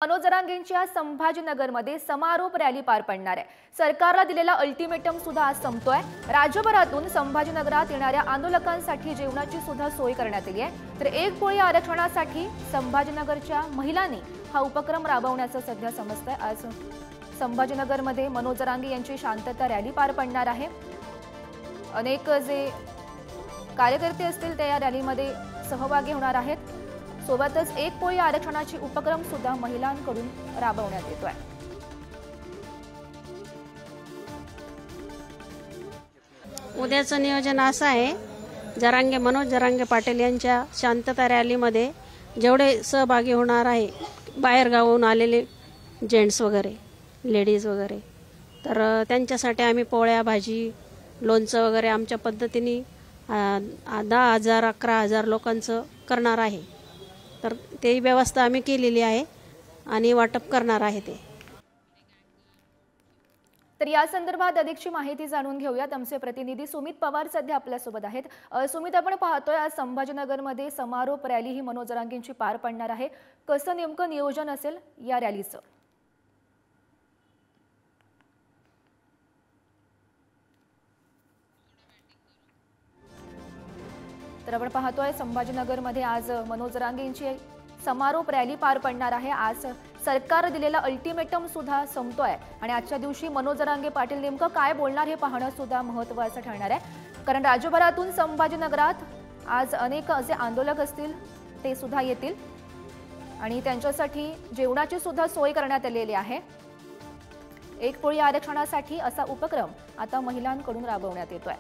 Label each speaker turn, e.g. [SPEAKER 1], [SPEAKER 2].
[SPEAKER 1] मनोज जरांगेंच्या संभाजीनगरमध्ये समारोप रॅली पार पडणार आहे। सरकारला दिलेला अल्टिमेटम सुद्धा आज संपतोय। राज्यभरातून संभाजीनगरात येणाऱ्या आंदोलकांसाठी जेवणाची सुद्धा सोय करण्यात आली आहे। तर एक पोळी आरक्षणासाठी संभाजीनगरच्या महिलांनी हा उपक्रम राबवण्याचं सध्या समजतंय। आज संभाजीनगरमध्ये मनोज जरांगे यांची शांतता रॅली पार पडणार आहे। अनेक जे कार्यकर्ते असतील ते या रॅलीमध्ये सहभागी होणार आहेत। सोबतच एक पोळी आरक्षणाची उपक्रम सुद्धा महिलांकडून राबवण्यात येतोय।
[SPEAKER 2] उद्याचं नियोजन असं आहे, मनोज जरांगे पाटील यांच्या शांतता रॅलीमध्ये जेवढे सहभागी होणार आहे, बाहेर गावाहून आलेले जेंट्स वगैरे, लेडीज वगैरे, तर त्यांच्यासाठी आम्ही पोळ्या, भाजी, लोणचं वगैरे आमच्या पद्धतीने 10,000 11,000 लोकांचं करणार आहे। तर ते व्यवस्था आम्ही केलेली आहे आणि वाटप करणार आहे ते।
[SPEAKER 1] तर या संदर्भात अधिकची माहिती जाणून घेऊयात। आमचे प्रतिनिधी सुमित पवार सध्या आपल्या सोबत आहेत। सुमित, आपण पाहतोय आज संभाजीनगरमध्ये समारोप रॅली ही मनोज जरांगेंची पार पडणार आहे। कसं नेमकं नियोजन असेल या रॅलीचं? तर आपण पाहतोय संभाजीनगरमध्ये आज मनोज जरांगेंची समारोप रॅली पार पडणार आहे। आज सरकार दिलेला अल्टिमेटम सुद्धा संपतोय आणि आजच्या दिवशी मनोज जरांगे पाटील नेमकं काय बोलणार हे पाहणं सुद्धा महत्त्वाचं ठरणार आहे। कारण राज्यभरातून संभाजीनगरात आज अनेक असे आंदोलक असतील ते सुद्धा येतील आणि त्यांच्यासाठी जेवणाची सुद्धा सोय करण्यात आलेली आहे। एक पोळी आरक्षणासाठी असा उपक्रम आता महिलांकडून राबवण्यात येतोय।